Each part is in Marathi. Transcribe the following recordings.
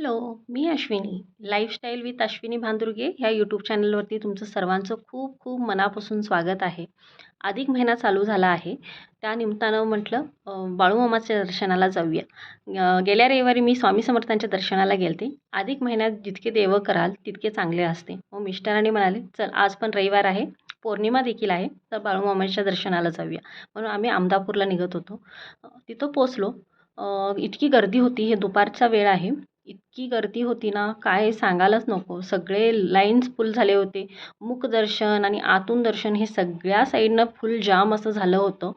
हॅलो, मी अश्विनी. लाईफस्टाईल विथ अश्विनी भांदुर्गे ह्या यूट्यूब चॅनलवरती तुमचं सर्वांचं खूप खूप मनापासून स्वागत आहे. अधिक महिना चालू झाला आहे. त्या निमित्तानं म्हटलं बाळूमामाच्या दर्शनाला जाऊया. गेल्या रविवारी मी स्वामी समर्थांच्या दर्शनाला गेलते. अधिक महिन्यात जितके देव कराल तितके चांगले असते. मग मिस्टरांनी म्हणाले, "चल आज पण रविवार आहे, पौर्णिमा देखील आहे, तर बाळूमामाच्या दर्शनाला जाऊया." म्हणून आम्ही अहमदापूरला निघत होतो. तिथं पोचलो. इतकी गर्दी होती. हे दुपारचा वेळ आहे. इतकी गर्दी होती ना, काय सांगायलाच नको. सगळे लाईन्स फुल झाले होते. मुखदर्शन आणि आतून दर्शन हे सगळ्या साईडनं फुल जाम असं झालं होतं.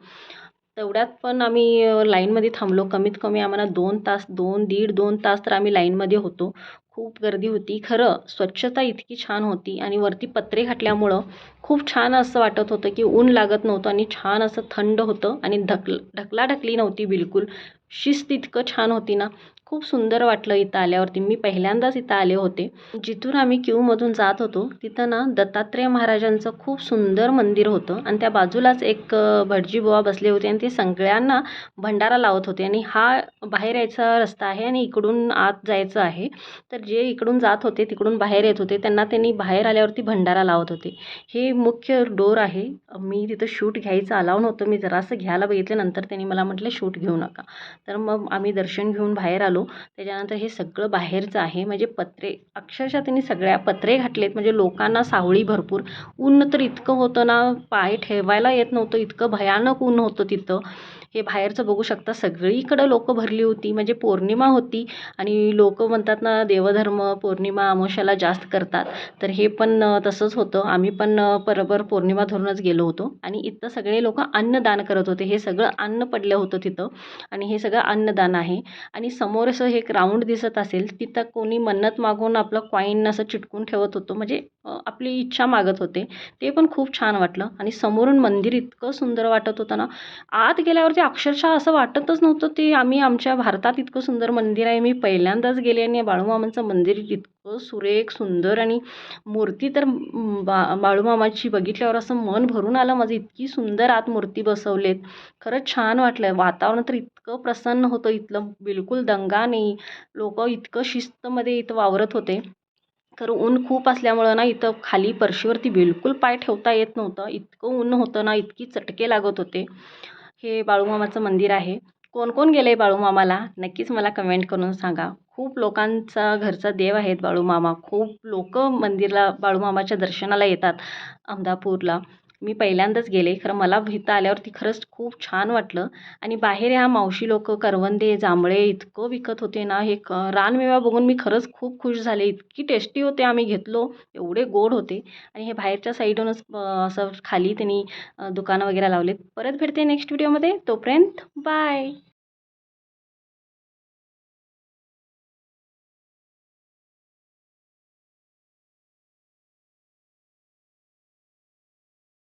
तेवढ्यात पण आम्ही लाईनमध्ये थांबलो. कमीत कमी आम्हाला 2 तास, 2 तास तर आम्ही लाईनमध्ये होतो. खूप गर्दी होती. खरं स्वच्छता इतकी छान होती आणि वरती पत्रे घातल्यामुळं खूप छान असं वाटत होतं, की ऊन लागत नव्हतं आणि छान असं थंड होतं आणि ढकलाढकली नव्हती बिलकुल. शिस्त इतकं छान होती ना, खूप सुंदर वाटलं इथं आल्यावरती. मी पहिल्यांदाच इथं आले होते. जिथून आम्ही क्यूमधून जात होतो तिथं ना दत्तात्रेय महाराजांचं खूप सुंदर मंदिर होतं आणि त्या बाजूलाच एक भटजीबुवा बसले होते आणि ते सगळ्यांना भंडारा लावत होते आणि हा बाहेर यायचा रस्ता आहे आणि इकडून आत जायचं आहे. तर जे इकडून जात होते तिकडून बाहेर येत होते त्यांनी बाहेर आल्यावरती भंडारा लावत होते. हे मुख्य डोर आहे. मी तिथं शूट घ्यायचं अलाव नव्हतं. मी जरासं घ्यायला बघितल्यानंतर त्यांनी मला म्हटलं शूट घेऊ नका. तर मग आम्ही दर्शन घेऊन बाहेर आलो. त्याच्यानंतर हे सगळं बाहेरचं आहे. म्हणजे पत्रे अक्षरशः त्यांनी सगळ्या पत्रे घातलेत. म्हणजे लोकांना सावली भरपूर. ऊन तर इतकं होतं ना, पाय ठेवायला येत नव्हतं. इतकं भयानक ऊन होतं तिथं. हे बाहेरचं बघू शकता. सगळीकडं लोकं भरली होती. म्हणजे पौर्णिमा होती आणि लोकं म्हणतात ना, देवधर्म पौर्णिमा अमावस्याला जास्त करतात. तर हे पण तसंच होतं. आम्ही पण बरोबर पौर्णिमा धरूनच गेलो होतो आणि इथं सगळे लोकं अन्नदान करत होते. हे सगळं अन्न पडलं होतं तिथं आणि हे सगळं अन्नदान आहे. आणि समोर असं हे ग्राउंड दिसत असेल, तिथं कोणी मन्नत मागून आपलं कॉईन असं चिटकून ठेवत होतं. म्हणजे आपली इच्छा मागत होते. ते पण खूप छान वाटलं आणि समोरून मंदिर इतकं सुंदर वाटत होतं ना, आत गेल्यावरती अक्षरशः असं वाटतच नव्हतं ते आम्ही आमच्या भारतात इतकं सुंदर मंदिर आहे. मी पहिल्यांदाच गेले आणि बाळूमामांचं मंदिर इतकं सुरेख, सुंदर आणि मूर्ती तर बाळूमामाची बघितल्यावर असं मन भरून आलं माझं. इतकी सुंदर आत मूर्ती बसवलेत. खरंच छान वाटलं. वातावरण तर इतकं प्रसन्न होतं इथलं. बिलकुल दंगा नाही. लोकं इतकं शिस्तमध्ये इथं वावरत होते. खरं ऊन खूप असल्यामुळं ना इथं खाली फरशीवरती बिलकुल पाय ठेवता येत नव्हतं. इतकं ऊन होतं ना, इतकी चटके लागत होते. हे बाळूमामाचं मंदिर आहे. कोण कोण गेलंय बाळूमामाला नक्कीच मला कमेंट करून सांगा. खूप लोकांचा घरचा देव आहेत बाळूमामा. खूप लोकं मंदिरला बाळूमामाच्या दर्शनाला येतात अहमदापूरला. मी पहिल्यांदाच गेले. खरं मला इथं आल्यावरती खरंच खूप छान वाटलं आणि बाहेर ह्या मावशी लोकं करवंदे, जांभळे इतकं विकत होते ना, हे रानमेवा बघून मी खरंच खूप खुश झाले. इतकी टेस्टी होते. आम्ही घेतलो. एवढे गोड होते आणि हे बाहेरच्या साईडूनच असं खाली त्यांनी दुकानं वगैरे लावलेत. परत भेटते नेक्स्ट व्हिडिओमध्ये. तोपर्यंत बाय.